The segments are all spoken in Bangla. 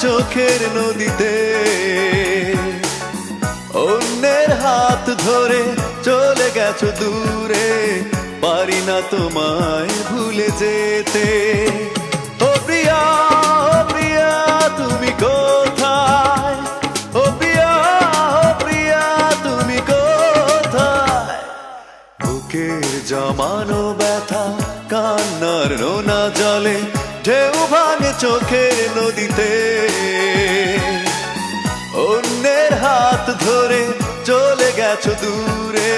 চোখের নদীতে। অন্যের হাত ধরে চলে গেছো দূরে, পারি না তোমায় ভুলে যেতে। ও প্রিয়া, ও প্রিয়া তুমি কোথায়? ও প্রিয়া, ও প্রিয়া তুমি কোথায়? বুকের জমানো ব্যথা কান্নার নোনা জলে, ঢেউ ভাঙে চোখের নদীতে। অন্যের হাত ধরে চলে গেছো দূরে,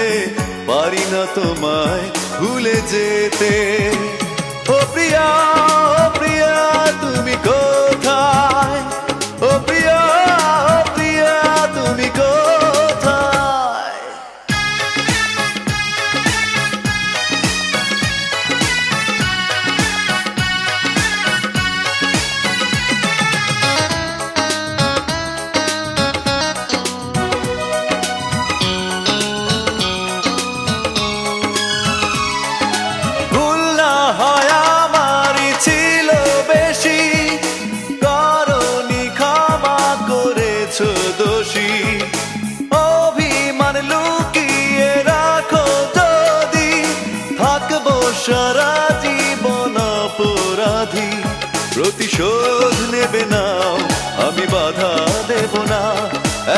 পারি না তোমায় ভুলে যেতে। ও প্রিয়া, ও প্রিয়া তুমি কোথায়? ও প্রিয়া, ও প্রিয়া তুমি কোথায়? অভিমান লুকিয়ে রাখো যদি, থাকবো সারা জীবন অপরাধী। প্রতিশোধ নেবে নাও, আমি বাধা দেব না।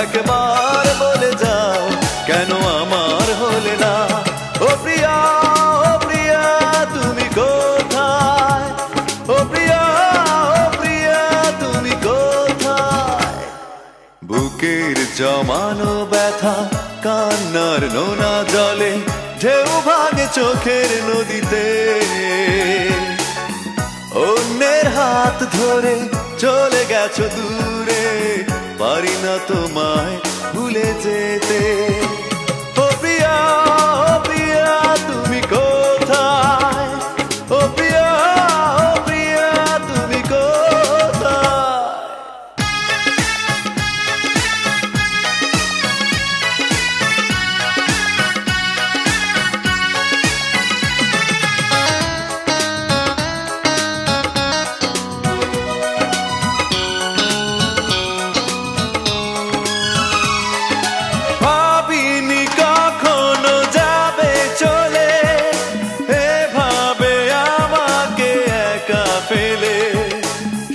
একবার বলে যাও, কেন আমার হলে না? ও প্রিয়া, ও প্রিয়া তুমি কোথায়? ও প্রিয়া, ও প্রিয়া তুমি কোথায়? বুকের জমানো ব্যথা কান্নার নোনা জলে, ঢেউ ভাঙে চোখের নদীতে। অন্যের হাত ধরে চলে গেছো দূরে, পারি না তোমায় ভুলে যেতে। ও প্রিয়া, ও প্রিয়া তুমি কোথায়? ও প্রিয়া, ও প্রিয়া তুমি কোথায়?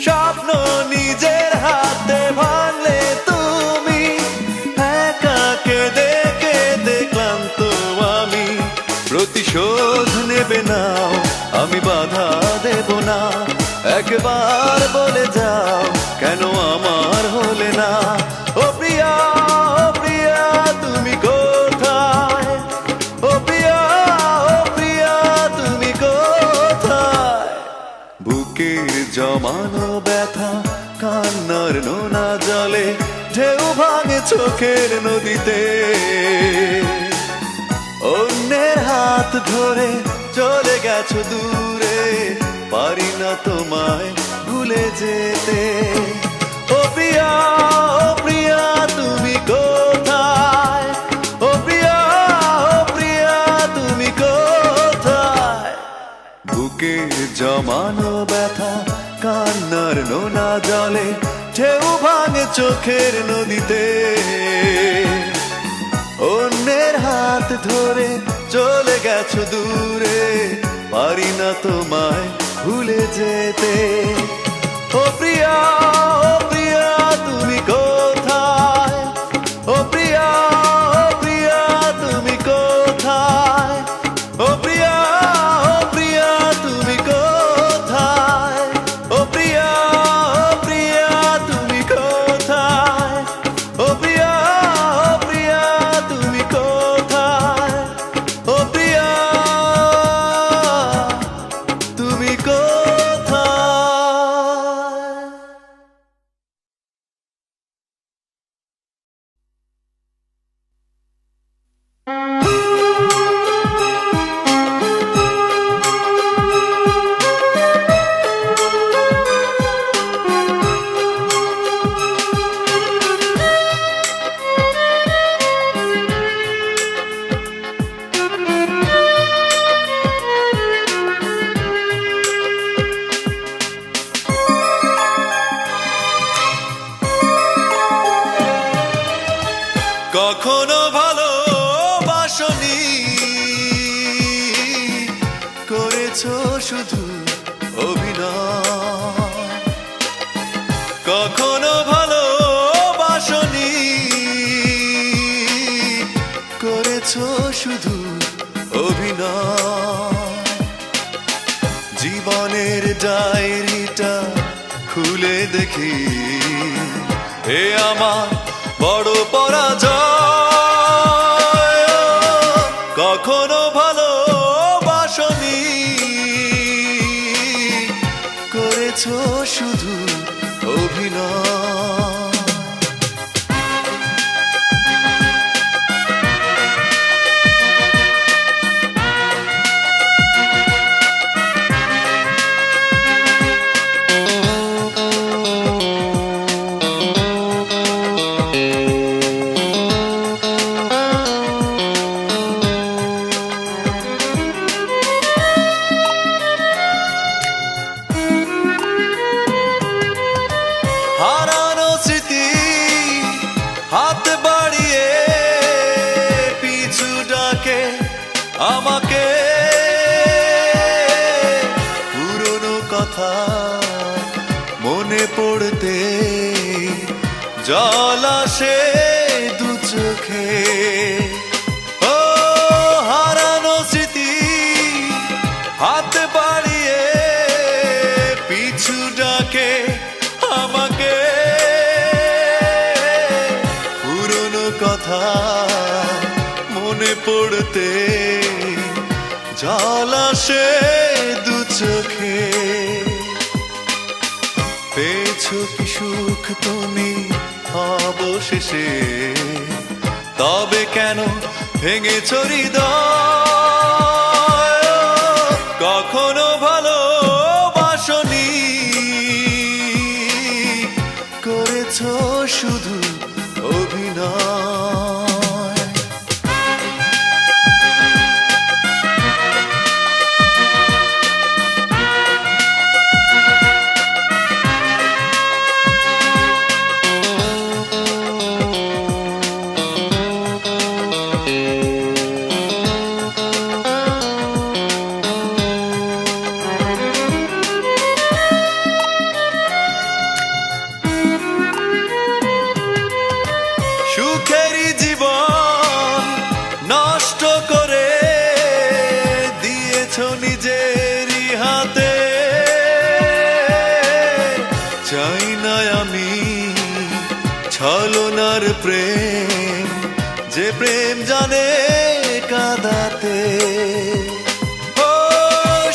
স্বপ্ন নিজের হাতে ভাঙলে তুমি, একা কেঁদে কেঁদে ক্লান্ত আমি। প্রতিশোধ নেবে নাও, আমি বাধা দেব না। একবার বলে যাও, কেন আমার হলে না? ও প্রিয়া, ও প্রিয়া তুমি কোথায়? ও প্রিয়া, ও প্রিয়া তুমি কোথায়? বুকের জমানো ব্যথা কান্নার নোনা জলে, ঢেউ ভাঙে চোখের নদীতে। অন্যের হাত ধরে চলে গেছো দূরে, পারি না তোমায় ভুলে যেতে। ও প্রিয়া, ও প্রিয়া তুমি কোথায়? ও প্রিয়া, ও প্রিয়া তুমি কোথায়? বুকের জমানো ব্যথা কান্নার নোনা জলে, ঢেউ ভাঙে চোখের নদীতে। অন্যের হাত ধরে চলে গেছো দূরে, পারি না তোমায় ভুলে যেতে। ও প্রিয়া, ও প্রিয়া তুমি কোথায়? ও প্রিয়া, ও প্রিয়া তুমি কোথায়? ও প্রিয়া, ও প্রিয়া তুমি কোথায়? ও প্রিয়া, ও প্রিয়া তুমি কোথায়? ও প্রিয়া, ও প্রিয়া তুমি কোথায়? ও প্রিয়া তুমি কোথায়? কখনো ভালোবাসনি, করেছো শুধু অভিনয়। কখনো ভালোবাসনি, করেছো শুধু অভিনয়। জীবনের ডায়েরিটা খুলে দেখি, এ আমার বড় পরাজয়। কখনো ভালোবাসনি, করেছো শুধু অভিনয়। হারানো স্মৃতি হাত বাড়িয়ে পিছু ডাকে আমাকে, পুরনো কথা মনে পড়তে জল আসে দু চোখে। ও হারানো স্মৃতি হাত বাড়িয়ে পিছু ডাকে আমাকে, পুরনো কথা মনে পড়তে জল আসে দু চোখে। পেয়েছো কি সুখ তুমি অবশেষে, তবে কেন ভেঙেছো হৃদয়? কখনো ভালোবাসনি, করেছো শুধু অভিনয়। সুখেরই জীবন নষ্ট করে দিয়েছো নিজেরই হাতে। চাই না আমি ছলনার প্রেম, যে প্রেম জানে কাঁদাতে। ও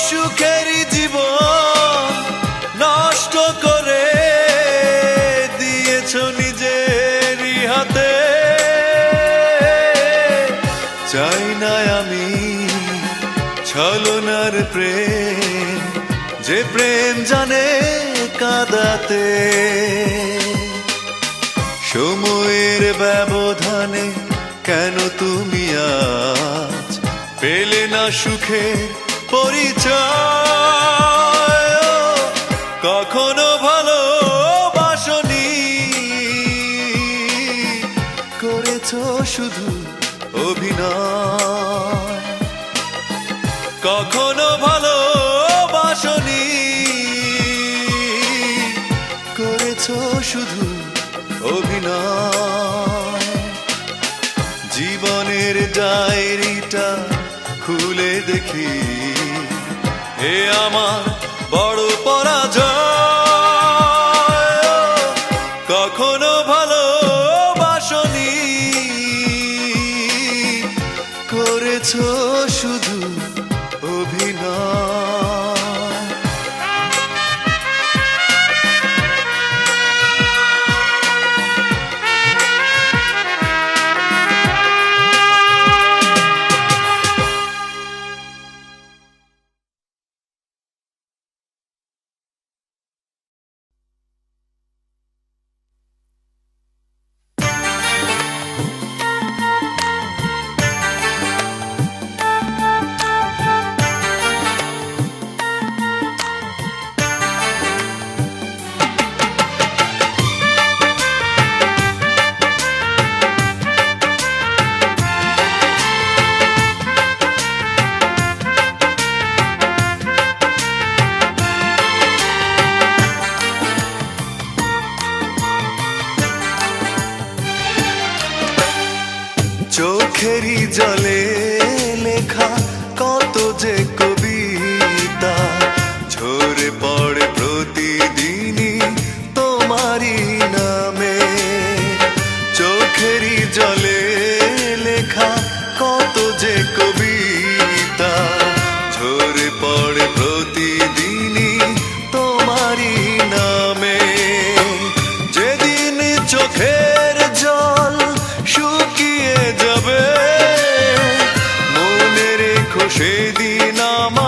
সুখেরই জীবন নষ্ট করে দিয়েছো নিজেরই হাতে। চাই না আমি ছলনার প্রেম, যে প্রেম জানে কাঁদাতে। সময়ের ব্যবধানে কেন তুমি আজ পেলে না সুখের পরিচয়? কখনো ভালোবাসনি, করেছো শুধু অভিনয়। কখনো ভালোবাসনি, করেছো শুধু অভিনয়। জীবনের ডায়েরিটা খুলে দেখি, এ আমার বড় পরাজয়। কখনো ভালোবাসনি, করেছো শুধু অভিনয়। চোখেরই জলে লেখা কত যে কবিতা ঝরে পড়ে প্রতিদিনই তোমারই নামে। চোখেরই জলে লেখা কত যে কবিতা ঝরে পড়ে প্রতিদিনই তোমারই নামে। যেদিন চোখের জল শুকিয়ে যাবে মনে রেখো সেদিন আমার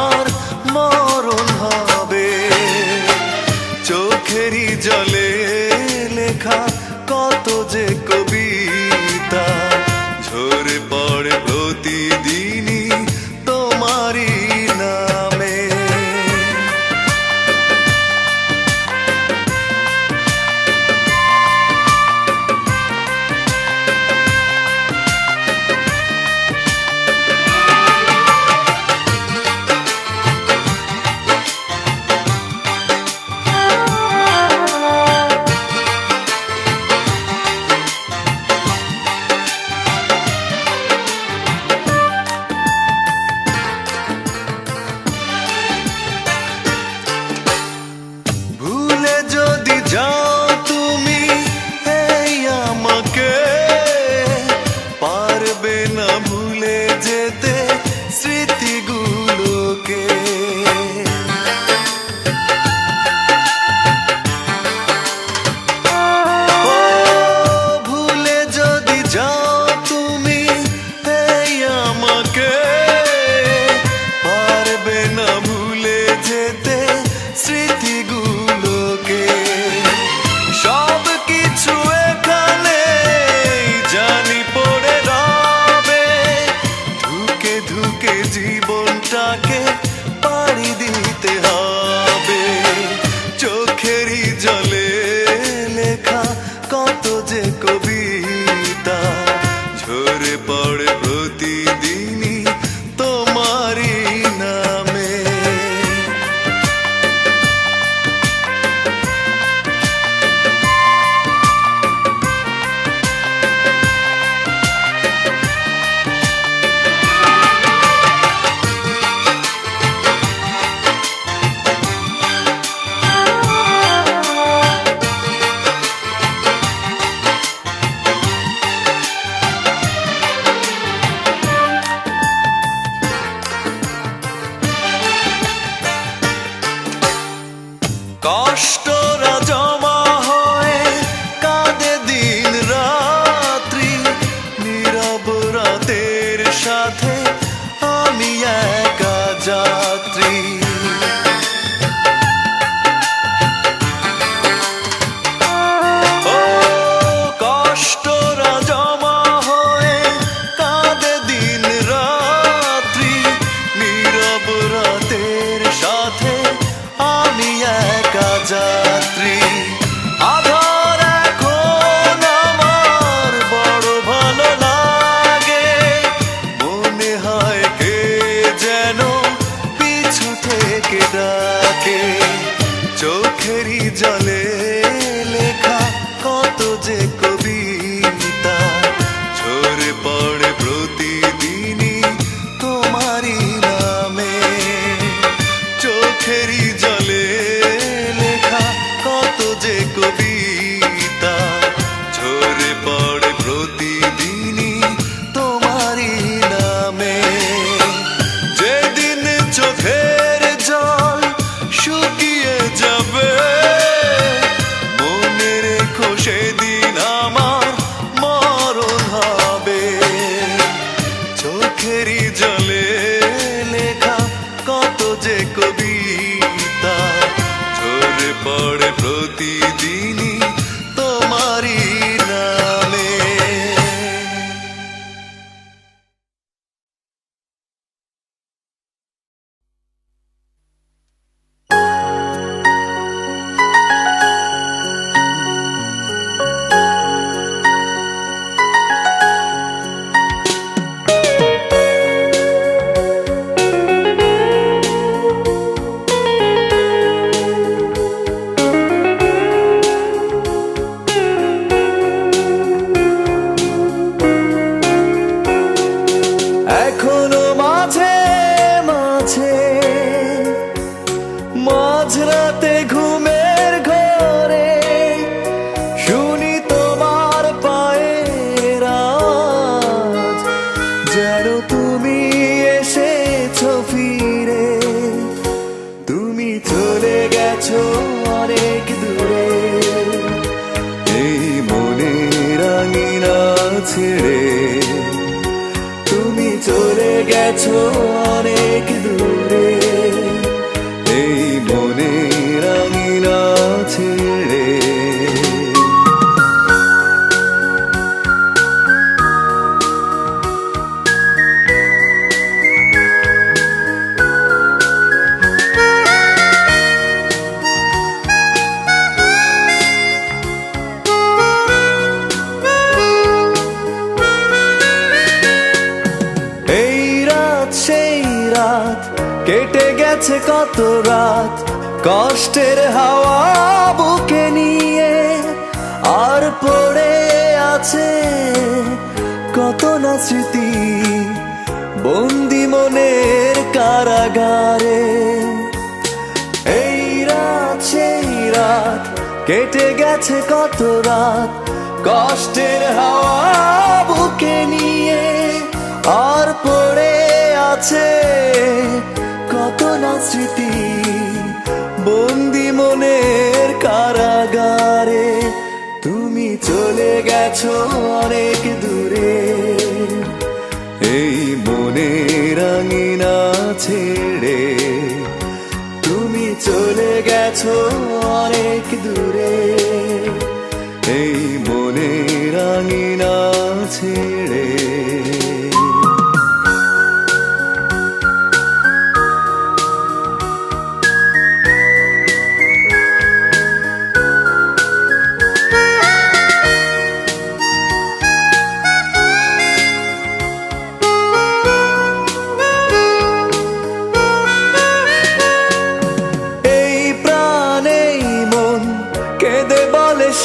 ছেড়ে তুমি চলে গেছো অনেক দূরে, এই মনের আঙিনা ছেড়ে। সেই রাত কেটে গেছে কত রাত, কষ্টের হাওয়া বুকে নিয়ে, আর পড়ে আছে কত না স্মৃতি বন্দি মনের কারাগারে। এই রাত সেই রাত কেটে গেছে কত রাত, কষ্টের হাওয়া বুকে নিয়ে, আর পড়ে আছে কত না স্মৃতি বন্দি মনের কারাগারে। তুমি চলে গেছো অনেক দূরে, এই মনের আঙিনা ছেড়ে। তুমি চলে গেছো অনেক দূরে, এই মনের আঙিনা ছেড়ে।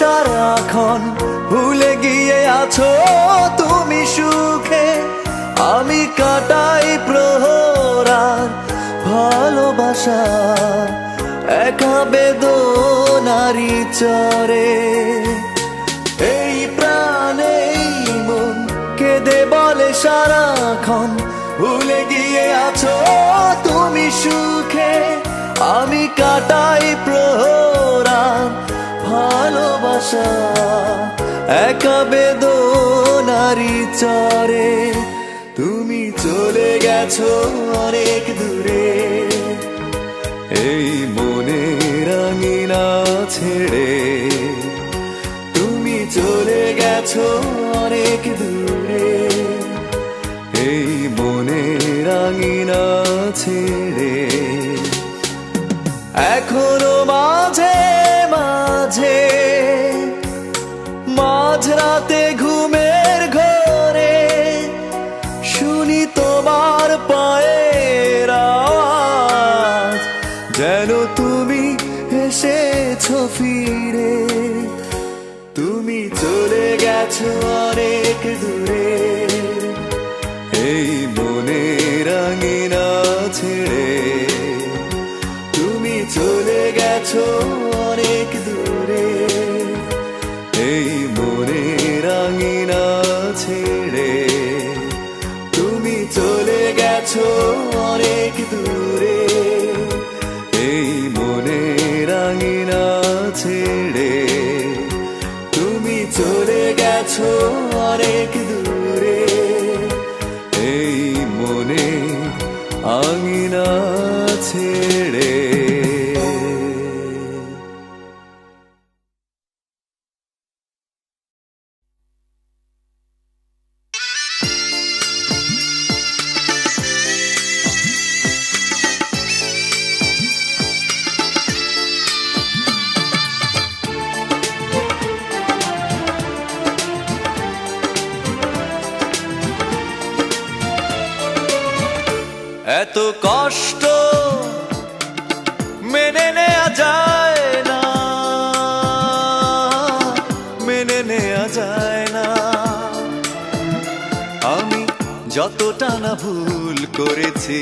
সারাক্ষণ ভুলে গিয়ে আছো তুমি সুখে, আমি কাটাই প্রহরার ভালোবাসা একা বেদনারি চরে। এই প্রাণে মন কেঁদে বলে সারাক্ষণ ভুলে গিয়ে আছো তুমি সুখে, আমি কাটাই প্রহরার ভালোবাসা একা বেদনারি চরে। তুমি চলে গেছো অনেক দূরে, এই মনের আঙিনা ছেড়ে। তুমি চলে গেছো অনেক দূরে, এই মনের আঙিনা ছেড়ে। এখনো মাঝে মাঝে মাঝরাতে ঘুমের ঘরে শুনি তোমার পায়ের আওয়াজ, যেন তুমি এসেছো ফিরে। তুমি চলে গেছো অনেক দূরে, এই মনের আঙিনা ছেড়ে। তুমি চলে গেছো অনেক দূরে, এই মনের আঙিনা ছেড়ে। তুমি চলে গেছো অনেক দূরে, এই মনের আঙিনা ছেড়ে। তুমি চলে গেছো অনেক দূরে, এই মনের আঙিনা ছেড়ে। এত কষ্ট মেনে নেওয়া যায় না, মেনে নেওয়া যায় না। আমি যতটা না ভুল করেছি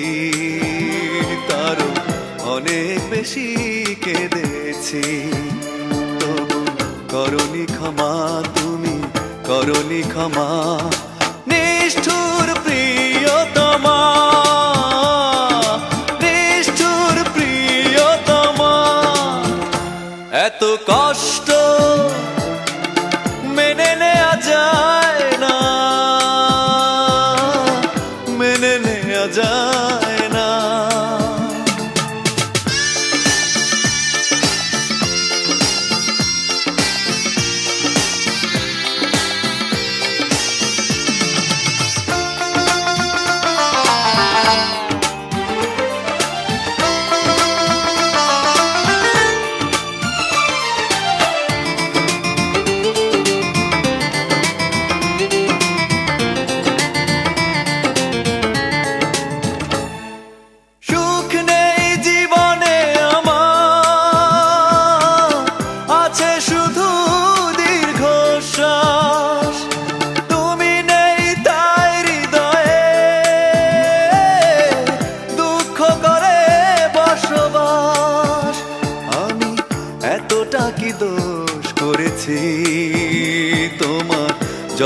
তারও অনেক বেশি কেঁদেছি, তবু করনি ক্ষমা, তুমি করনি ক্ষমা। নিষ্ঠুর প্রিয়তমা, এত কষ্ট মেনে নেওয়া যায় না।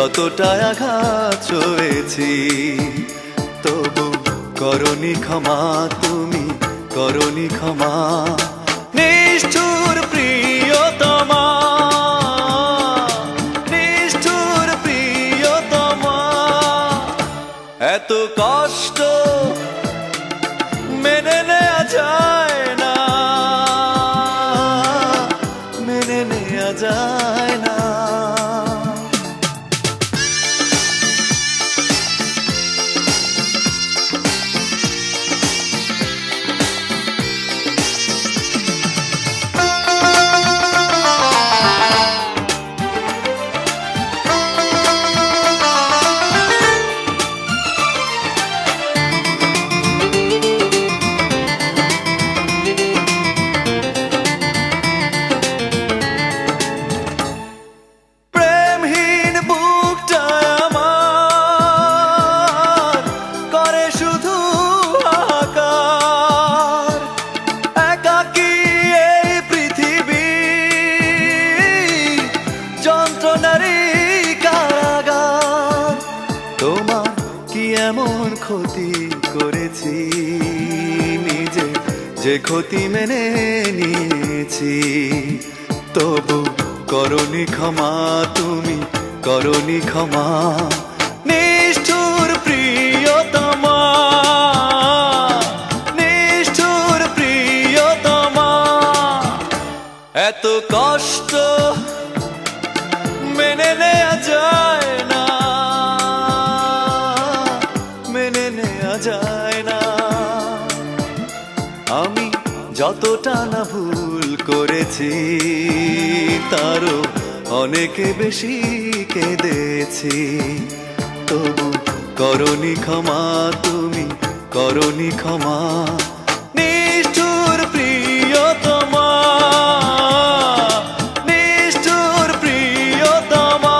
যতটা আঘাত সয়েছি, তবু করনি ক্ষমা, তুমি করনি ক্ষমা। নিষ্ঠুর প্রিয়তমা, নিষ্ঠুর প্রিয়তমা, এত কষ্ট মেনে নেওয়া যায় না, মেনে নেওয়া যায় না। এমন ক্ষতি করেছি, নিজে যে ক্ষতি মেনে নিয়েছি, তবু করনি ক্ষমা, তুমি করনি ক্ষমা। নিষ্ঠুর প্রিয়তমা, নিষ্ঠুর প্রিয়তমা, এত কষ্ট মেনে নেওয়া যায় না, মেনে নেওয়া যায় না। আমি যতটা না ভুল করেছি, তারও অনেক বেশি কেঁদেছি, তবু করনি ক্ষমা, তুমি করনি ক্ষমা। নিষ্ঠুর প্রিয়তমা, নিষ্ঠুর প্রিয়তমা,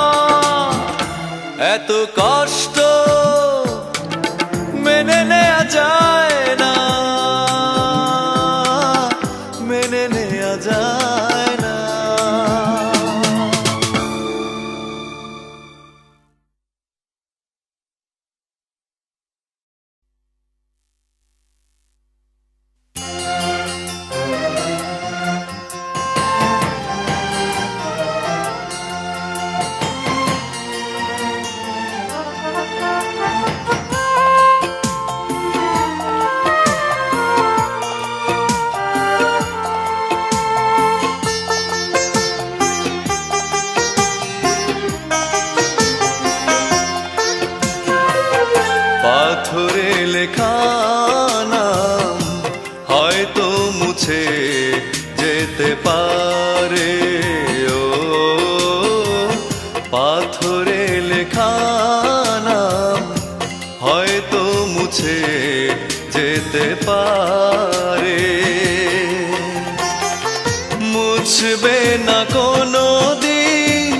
এত কষ্ট মেনে নেওয়া যায় না, মেনে নেওয়া যায় না। পাথরে লেখা নাম হয়তো মুছে যেতে পারে, ও পাথরে লেখা নাম হয়তো মুছে যেতে পারে, মুছবে না কোনো দিন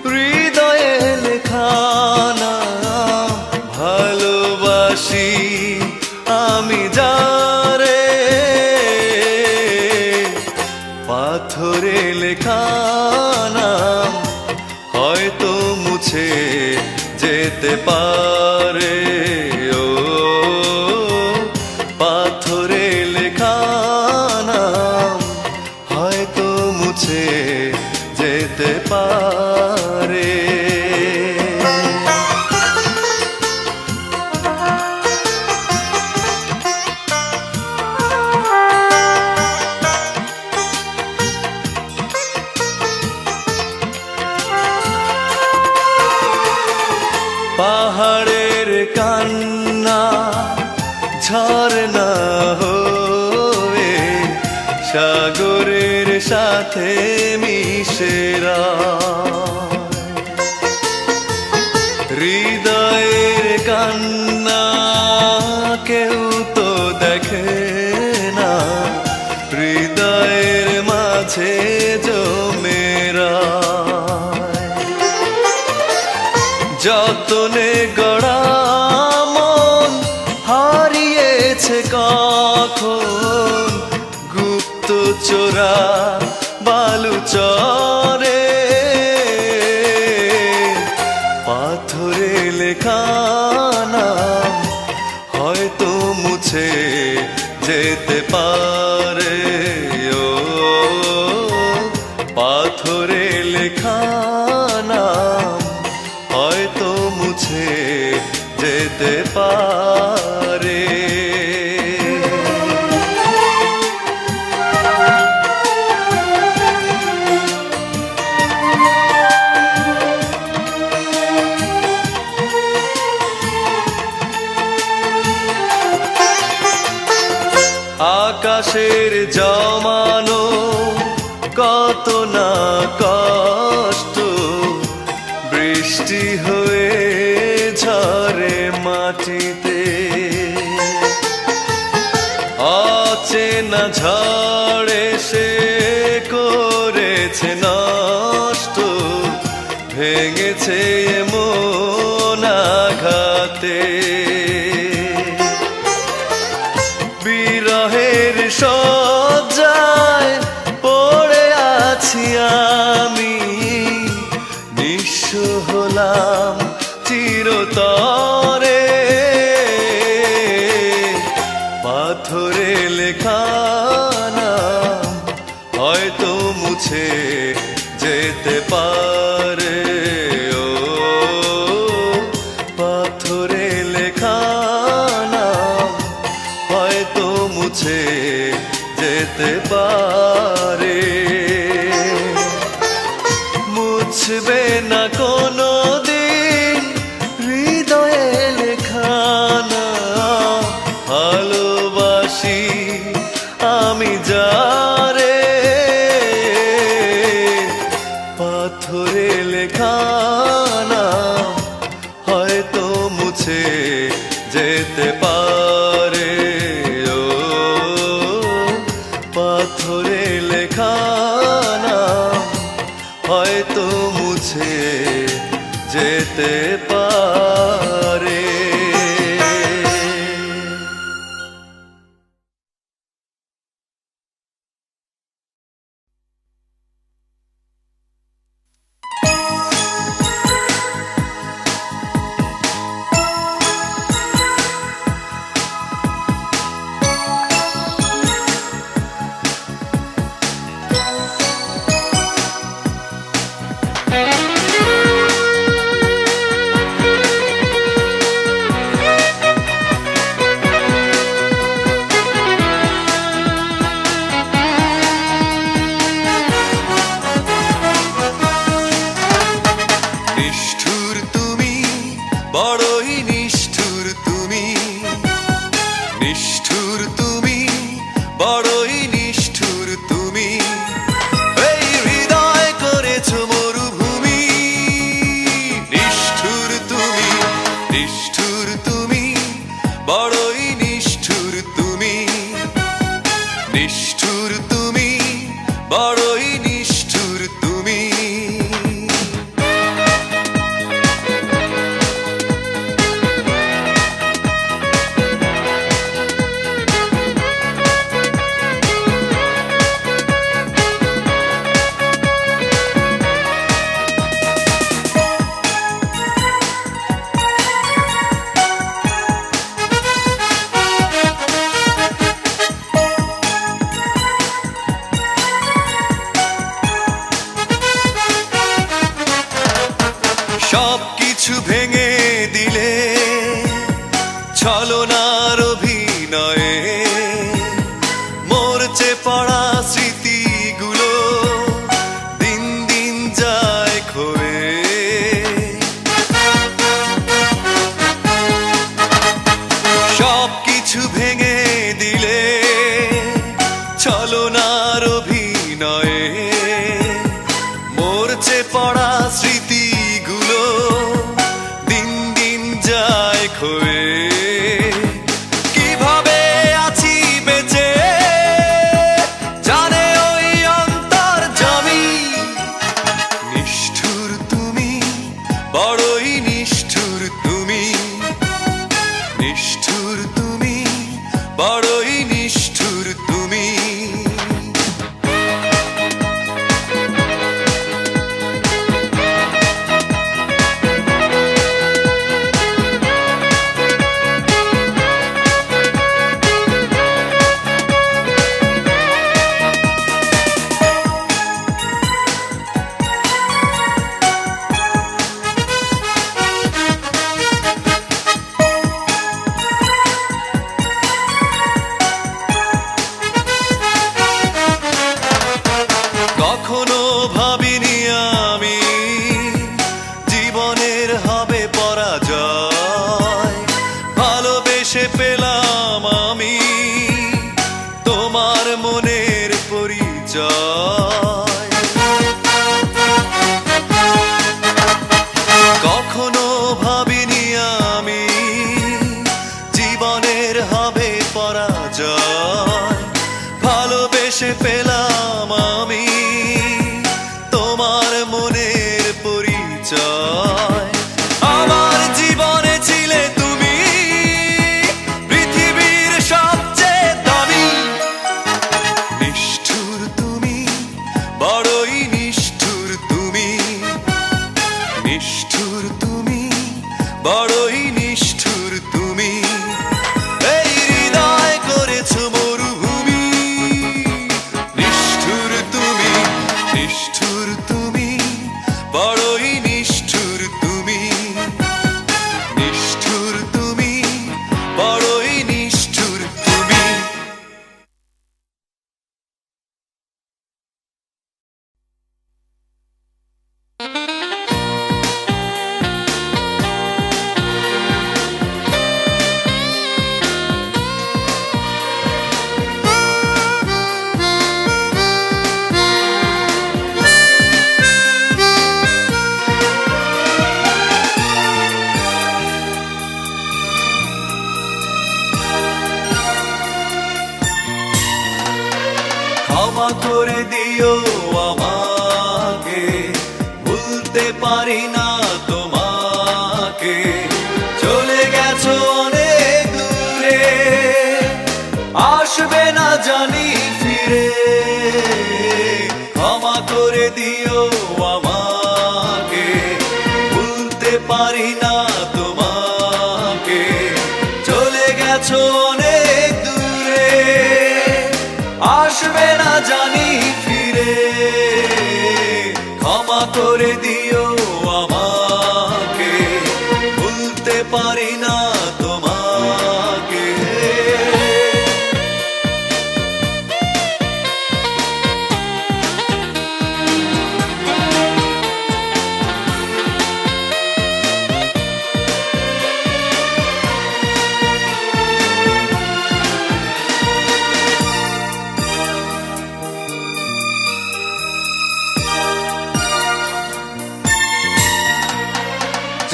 হৃদয়ে লেখা নাম। ভালোবাসি আমি যারে, পাথরে লেখা নাম হয়তো মুছে যেতে পারে, ও পাথরে লেখা নাম হয়তো মুছে যেতে পারে। পাহাড়ের কান্না ঝরনা হয়ে সাগরের সাথে মিশেরা, হৃদয়ের কান্না কেউ তো দেখে না, হৃদয়ের মাঝে জমেরা, যতনে গড়া মন হারিয়েছে কখন গুপ্ত চোরা বালুচরে। পাথরে লেখা নাম হয়তো মুছে যেতে পারে। ও পাথরে লেখা নাম হয়তো মুছে যেতে পারে। আকাশের জমানো কত না কষ্ট বৃষ্টি হয়ে ঝরে মাটিতে। অচেনা ঝড়ে সে করেছে নষ্ট, ভেঙেছে এমন আঘাতে। বিরহের শয্যায় পড়ে আছি আমি, নিঃস্ব হলাম চিরতরে। পাথরে লেখা নাম হয়তো মুছে যেতে পারে। ও পাথরে লেখা নাম হয়তো মুছে যেতে পারে। মুছবে না কোনো দিন হৃদয়ে লেখা নাম, ভালোবাসি আমি যারে। পাথরে লেখা নাম হয়তো মুছে যেতে পারে। ও পাথরে লেখা নাম হয়তো মুছে যেতে পারে। নিষ্ঠুর তুমি, বড়ই নিষ্ঠুর তুমি, নিষ্ঠুর তুমি, বড়ই নিষ্ঠুর তুমি। এই হৃদয় করেছো মরুভূমি। নিষ্ঠুর তুমি, নিষ্ঠুর তুমি, বড়ই নিষ্ঠুর তুমি, নিষ্ঠুর তুমি, বড়ই নিষ্ঠুর তুমি। সবকিছু ভেঙে দিলে ছলনার অভিনয়ে, মরচে পড়া স্মৃতিগুলো দিন দিন যায় ক্ষয়ে। সবকিছু ভেঙে দিলে ছলনার অভিনয়ে, মরচে পড়া স্মৃতিগুলো দিন দিন যায় ক্ষয়ে। কিভাবে আছি বেঁচে জানে ওই অন্তর্যামী। নিষ্ঠুর তুমি, বড়ই নিষ্ঠুর তুমি, নিষ্ঠুর তুমি, বড়ই নিষ্ঠুর তুমি। বড়ই নিষ্ঠুর তুমি। এই হৃদয় করেছো মরুভূমি, নিষ্ঠুর তুমি, নিষ্ঠুর তুমি, বড়ই নিষ্ঠুর তুমি, নিষ্ঠুর তুমি, বড়ই নিষ্ঠুর তুমি। ক্ষমা করে দিও আমাকে, ভুলতে পারি না তোমাকে, চলে গেছো অনেক দূরে, আসবে না জানি ফিরে। ক্ষমা করে দিও আমাকে, ভুলতে পারি না তোমাকে, চলে গেছো অনেক দূরে, আসবে না জানি ফিরে। ক্ষমা করে দিও আমাকে, ভুলতে পারি না তোমাকে।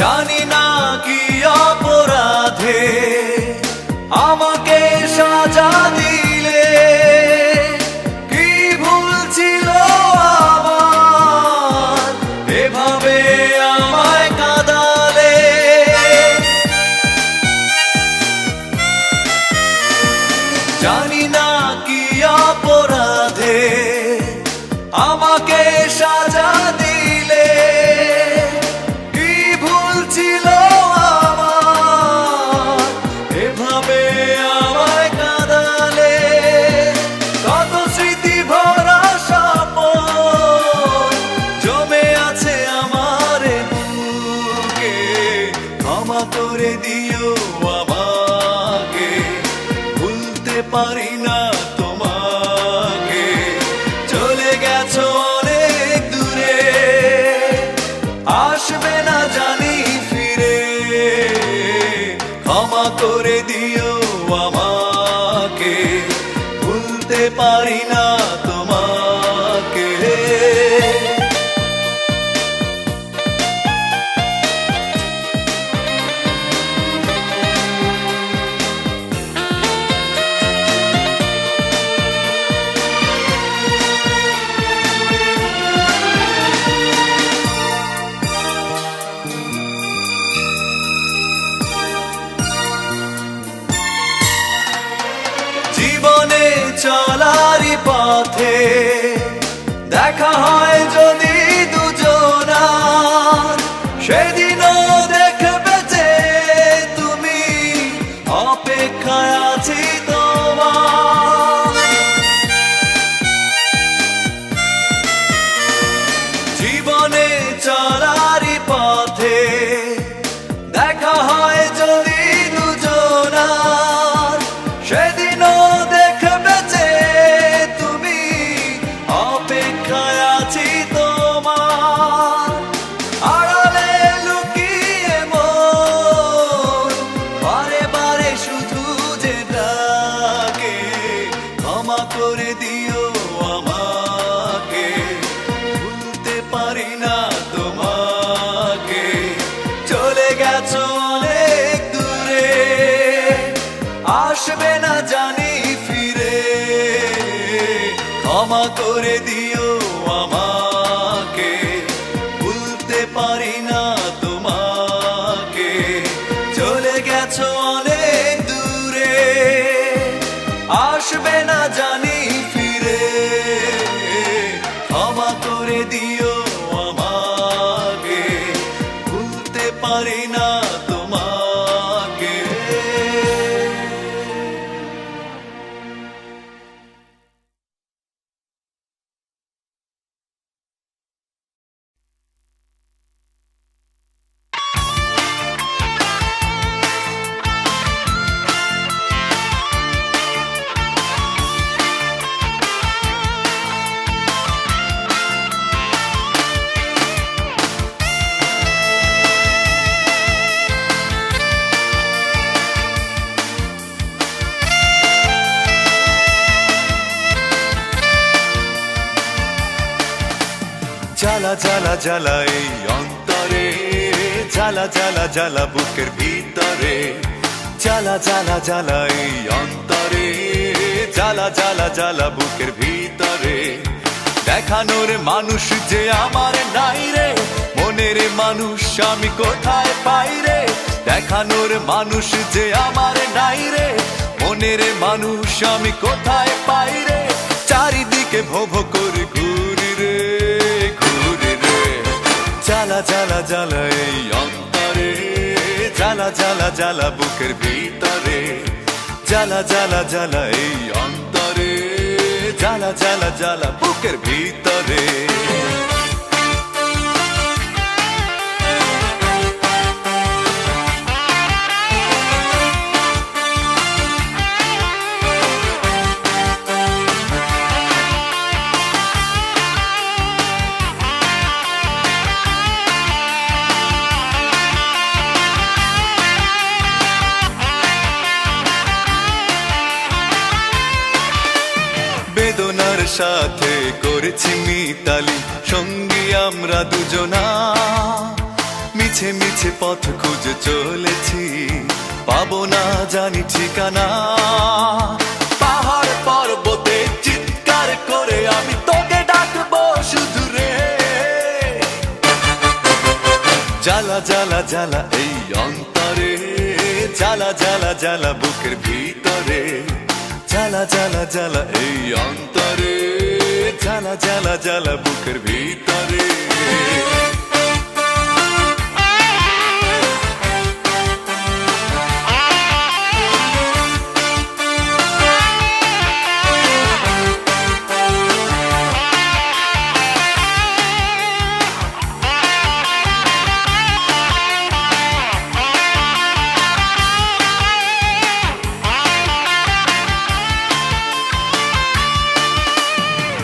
জানি না কি অপরাধে আমাকে সাজা দিলে, কি ভুল ছিল আমার এভাবে আমায় কাঁদালে। জানি না কি অপরাধে আমাকে সাজা দিলে, ছিল আমার এভাবে আমায় কাঁদালে। কত স্মৃতি ভরা স্বপ্ন জমে আছে আমার বুকে, ক্ষমা করে দিও আমাকে, ভুলতে পারি না তোমাকে, চলে গেছো অনেক দূরে, আসবে না জানি ফিরে। ক্ষমা করে দিও আমাকে, ভুলতে পারি না তোমাকে। জীবনে চলারই পথে দেখা হয় যদি দুজনার, সেদিনও দেখবে যে তুমি, অপেক্ষায় আছি তোমার। জীবনে চলারই পথে দেখা হয় যদি দুজনার, সেদিনও দেখবে যে তুমি, অপেক্ষায় আছি তোমার। আড়ালে লুকিয়ে মন বারে বারে শুধু যে ডাকে, ক্ষমা করে দিও আমাকে, ভুলতে পারি না তোমাকে, চলে গেছো অনেক দূরে, আসবে না জানি ফিরে। ক্ষমা করে দিও আমাকে, ভুলতে পারি না তোমাকে, চলে গেছো অনেক দূরে, আসবে না জানি ফিরে। ক্ষমা করে দিও আমাকে, ভুলতে পারি না তোমাকে। জ্বালা জ্বালা এই অন্তরে, জ্বালা জ্বালা জ্বালা বুকের ভিতরে, জ্বালা জ্বালা জ্বালা এই অন্তরে, জ্বালা জ্বালা জ্বালা বুকের ভিতরে। দেখানোর মানুষ যে আমার নাই রে, মনের মানুষ আমি কোথায় পাই রে। দেখানোর মানুষ যে আমার নাই রে, মনের মানুষ আমি কোথায় পাই রে। চারিদিকে ভো ভো করে ঘুরি রে, ঘুরি রে। জ্বালা জ্বালা জ্বালা এই অন্তরে, জ্বালা জ্বালা জ্বালা বুকের ভিতরে, জ্বালা জ্বালা জ্বালা এই অন্তরে, জ্বালা জ্বালা জ্বালা বুকের ভিতরে। বেদনার সাথে করেছি মিতালি সঙ্গী আমরা দুজনা, মিছে মিছে পথ খুঁজে চলেছি, পাবো না জানি ঠিকানা। পাহাড় পর্বতে চিৎকার করে আমি তোকে ডাকবো শুধু রে। জ্বালা জ্বালা জ্বালা এই অন্তরে, জ্বালা জ্বালা জ্বালা বুকের ভিতরে, জ্বালা জ্বালা জ্বালা এই অন্তরে, জ্বালা জ্বালা জ্বালা বুকের ভিতরে।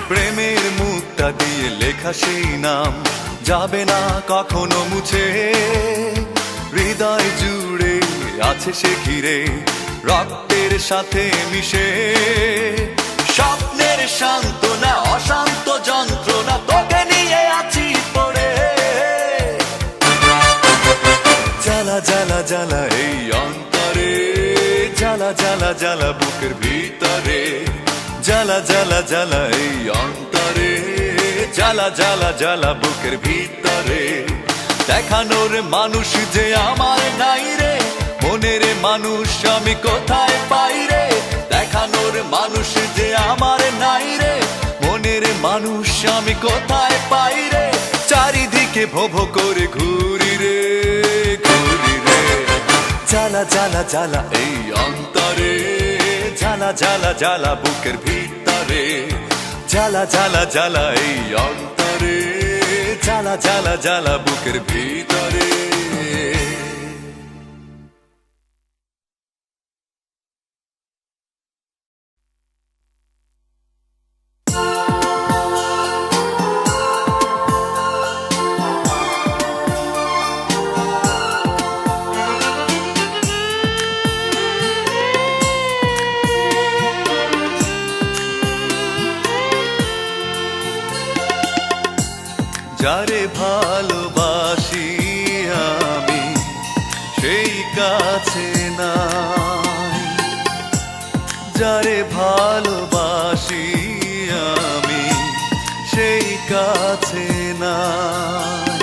প্রেমের মুক্তা দিয়ে লেখা সেই নাম যাবে না কখনো মুছে, হৃদয় জুড়ে আছে সে ঘিরে রক্তের সাথে মিশে। স্বপ্নের সান্ত্বনা অশান্ত যন্ত্রণা তোকে নিয়ে আছি পড়ে। জ্বালা জ্বালা জ্বালা এই অন্তরে, জ্বালা জ্বালা জ্বালা বুকের ভিতরে, জ্বালা জ্বালা জ্বালা এই অন্তরে, জ্বালা জ্বালা জ্বালা বুকের ভিতরে। দেখানোর মানুষ যে আমার নাই রে, মনের মানুষ আমি কোথায় পাই রে। দেখানোর মানুষ যে আমার নাই রে, মনের মানুষ আমি কোথায় পাই রে। চারিদিকে ভো ভো করে ঘুরি রে, ঘুরি রে। জ্বালা জ্বালা জ্বালা এই অন্তরে, জ্বালা জ্বালা জ্বালা বুকের ভিতরে, জ্বালা জ্বালা জ্বালা এই অন্তরে, জ্বালা জ্বালা জ্বালা বুকের ভিতরে। যারে ভালোবাসি আমি সেই কাছে নাই, যারে ভালোবাসি আমি সেই কাছে নাই।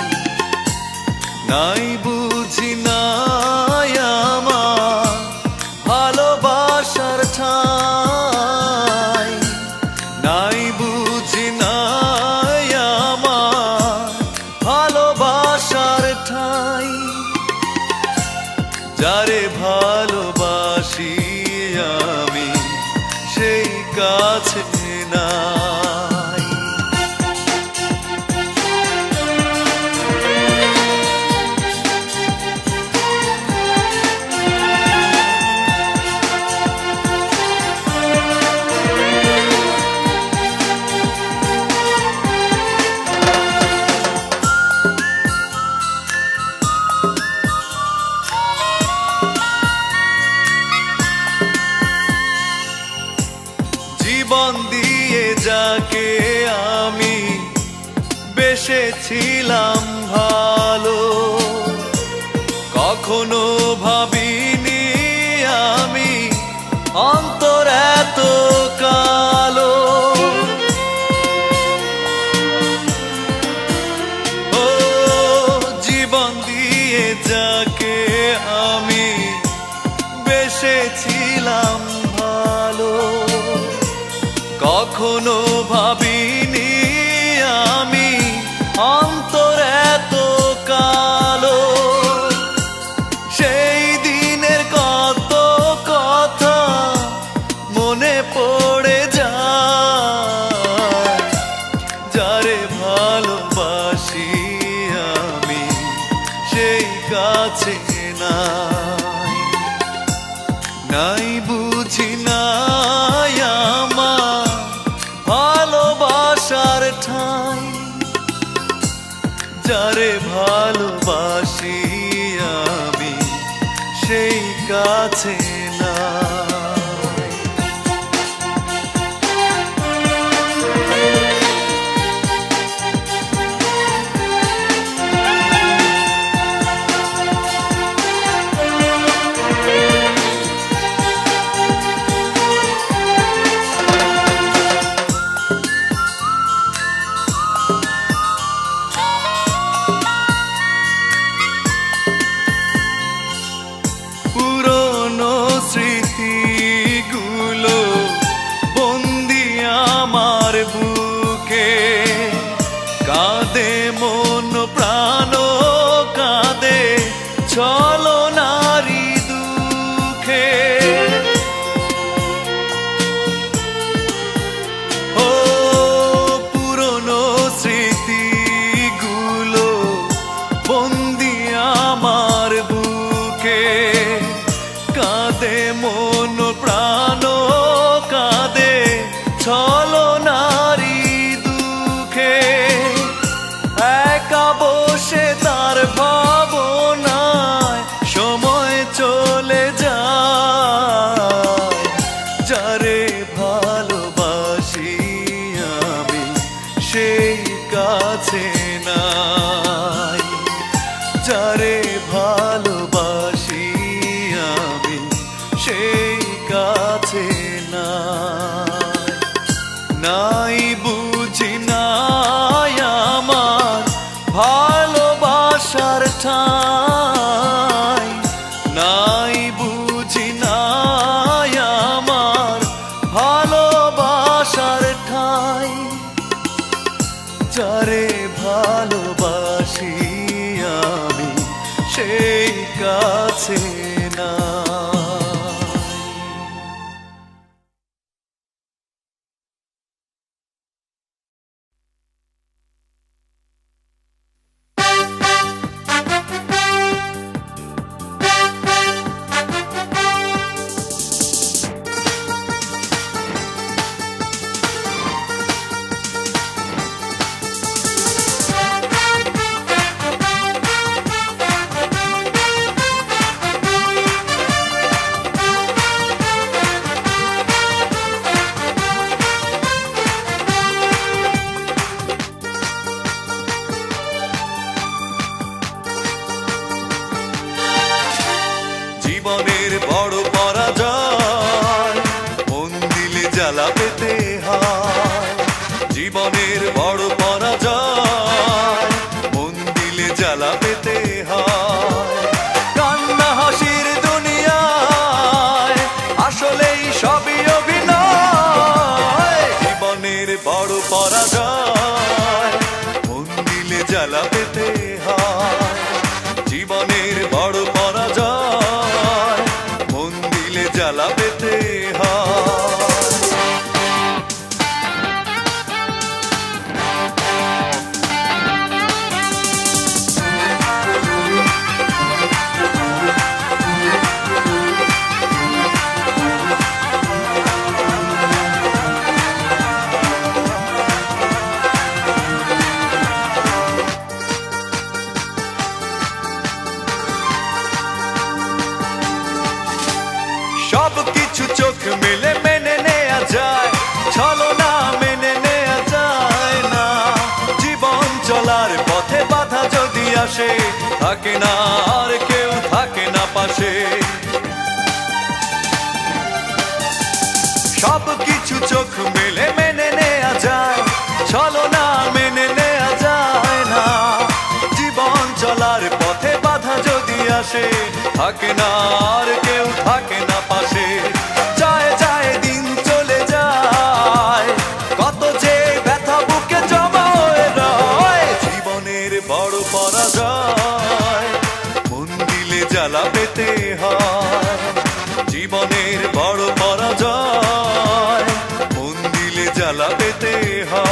নাই বুঝি নাই আমার ভালোবাসার ঠাই, নাই বুঝি নাই আমার ভালোবাসার ঠাই। যারে ভালোবাসি আমি সেই কাছে নাই। ভাবিনি আমি অন্তর এত কালো। ও জীবন দিয়ে যাকে আমি বেসেছিলাম ভালো, কখনো ভাবিনি আমি অন্তর এত কালো। সেই দিনের কত কথা মনে পড়ে যায়, যারে ভালোবাসি আমি সেই কাছে নাই। নাই বুঝি নাই আমার ভালোবাসার ঠাঁই, যারে ভালোবাসি আমি সেই কাছে নাই। পুরনো স্মৃতিগুলো বন্দি আমার বুকে, কাঁদে মন প্রাণ কাঁদে ছলনারি দুঃখে। ও পুরনো স্মৃতিগুলো বন্দি আমার বুকে, কাঁদে মন প্রাণ কাঁদে ছলনারি দুঃখে। একা বসে তার ভাবনায় সময় চলে যায়, যারে ভালোবাসি আমি সেই কাছে নাই। যারে ভালোবাসি আমি সেই কাছে নাই। নাই বুঝি নাই আমার ভালোবাসার ঠাঁই, নাই বুঝি নাই আমার ভালোবাসার ঠাঁই, যারে ভালোবাসি আমি সেই কাছে নাই। জীবনের বড় পরাজয় মন দিলে জ্বালা পেতে হয়। জীবনের বড় পরাজয় মন দিলে জ্বালা পেতে হয়। কান্না হাসির দুনিয়ায় আসলেই সবই অভিনয়। জীবনের বড় পরাজয় মন দিলে জ্বালা পেতে হয়। জীবনের বড় পরাজয় মন দিলে জ্বালা পেতে হয়। সবকিছু চোখ মেলে মেনে নেয়া যায়, ছলনা মেনে নেয়া যায় না। জীবন চলার পথে বাধা যদি আসে, থাকে না আর কেউ থাকে না। আসে, থাকে না আর কেউ, থাকে না পাশে। যায় যায় দিন চলে যায়, কত যে ব্যথা বুকে জমা হয়ে রয়। জীবনের বড় পরাজয়, মন দিলে জ্বালা পেতে হয়। জীবনের বড় পরাজয়, মন দিলে জ্বালা পেতে হয়।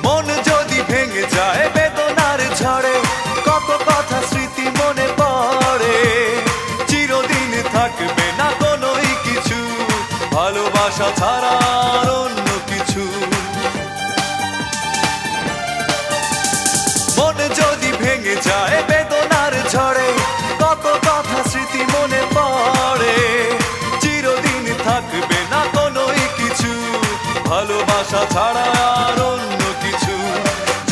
মন যদি ভেঙে যায় বেদনার ঝড়ে, কত কথা স্মৃতি মনে পড়ে। চিরদিন থাকবে না কোনোই কিছু, ভালোবাসা ছাড়া আর অন্য কিছু। মন যদি ভেঙে যায় বেদনার ঝড়ে, কত কথা স্মৃতি মনে পড়ে। চিরদিন থাকবে না কোনোই কিছু, ভালোবাসা ছাড়া আর অন্য কিছু।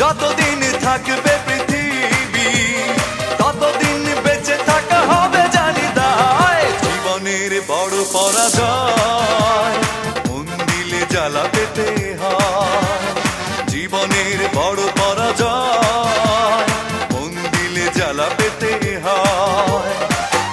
যতদিন থাকবে পৃথিবী, ততদিন বেঁচে থাকা হবে জানি দায়। জীবনের বড় পরাজয়, মন দিলে জ্বালা পেতে হয়। জীবনের বড় পরাজয়, মন দিলে জ্বালা পেতে হয়।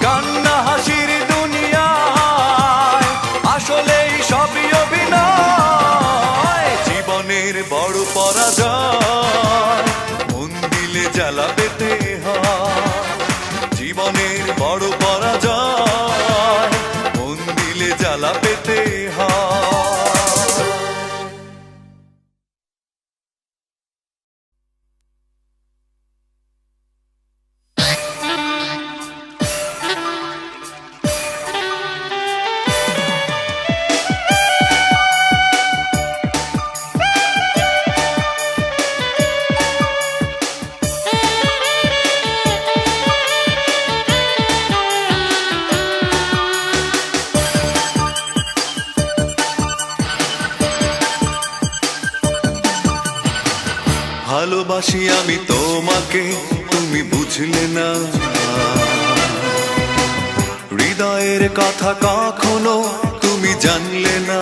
কান্না হাসির দুনিয়ায় আসলেই সবই অভিনয়। জীবনের বড় পরাজয়, মন দিলে জ্বালা পেতে হয়। জীবনের বড় পরাজয়, মন দিলে জ্বালা পেতে হয়। ভালোবাসি আমি তোমাকে, তুমি বুঝলে না। হৃদয়ের কথা কখনো তুমি জানলে না।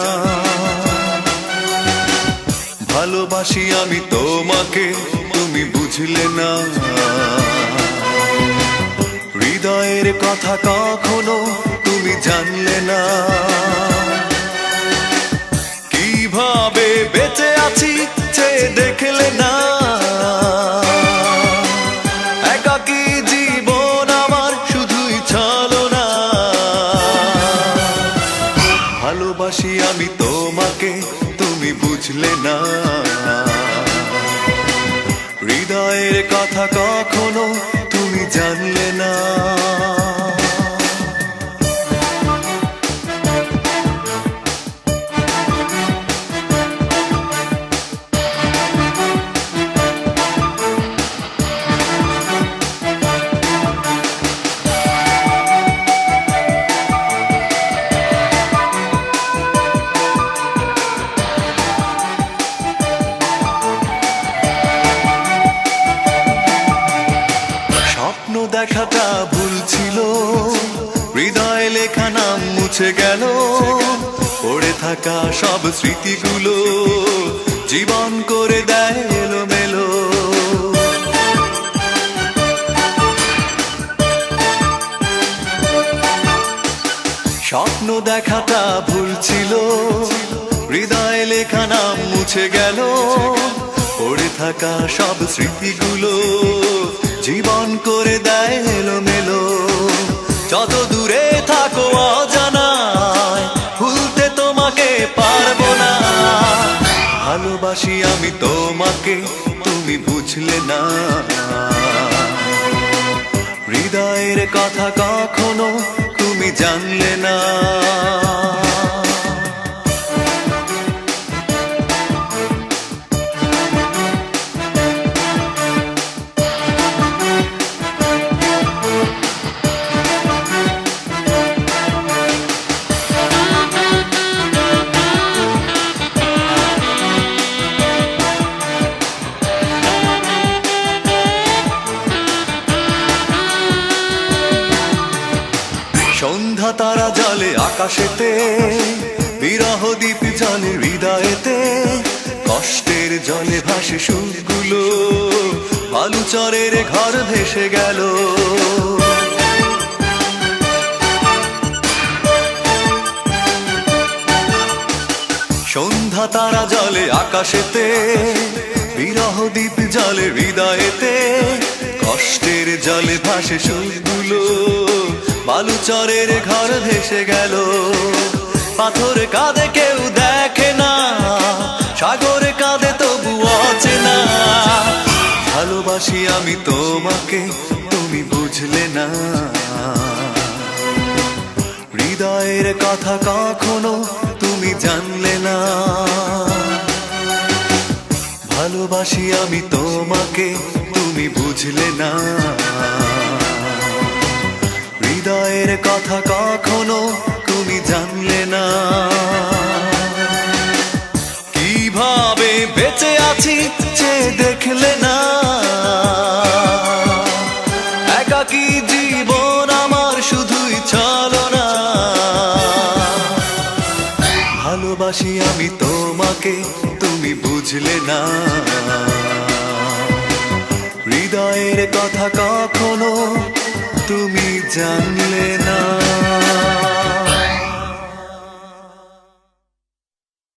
ভালোবাসি আমি তোমাকে, তুমি বুঝলে না। হৃদয়ের কথা কখনো তুমি জানলে না। কিভাবে বেঁচে আছি চেয়ে দেখলে না। একাকী জীবন আমার শুধুই ছলনা। ভালোবাসি আমি তোমাকে, তুমি বুঝলে না। হৃদয়ের কথা কখনো তুমি জানলে না। দেখাটা ভুল ছিল, হৃদয় লেখা নাম মুছে গেল। পড়ে থাকা সব স্মৃতিগুলো জীবন করে দেয় এলোমেলো। স্বপ্ন দেখাটা ভুল ছিল, হৃদয় লেখা নাম মুছে গেল। পড়ে থাকা সব স্মৃতিগুলো জীবন করে দেয় এলোমেলো। যত দূরে থাকো অজানায়, ভুলতে তোমাকে পারবো না। ভালোবাসি আমি তোমাকে, তুমি বুঝলে না। হৃদয়ের কথা কখনো তুমি জানলে না। আকাশেতে, বিরহ দ্বীপ জলে হৃদয়েতে, কষ্টের জলে ভাসে সুরগুলো, বালুচরের ঘর ভেসে গেল। সন্ধ্যা তারা জলে আকাশেতে, বিরহ দ্বীপ জলে হৃদয়েতে, কষ্টের জলে ভাসে সুরগুলো, বালুচরের ঘর ভেসে গেল। পাথর কাঁদে কেউ দেখে না, সাগরে কাঁদে তবু অচেনা। ভালোবাসি আমি তোমাকে, তুমি বুঝলে না। হৃদয়ের কথা কখনো তুমি জানলে না। ভালোবাসি আমি তোমাকে, তুমি বুঝলে না। হৃদয়ের কথা কখনো তুমি জানলে না। কিভাবে বেঁচে আছি সে দেখলে না। একাকী জীবন আমার শুধুই ছলনা। ভালোবাসি আমি তোমাকে, তুমি বুঝলে না। হৃদয়ের কথা কখনো তুমি জানলে না।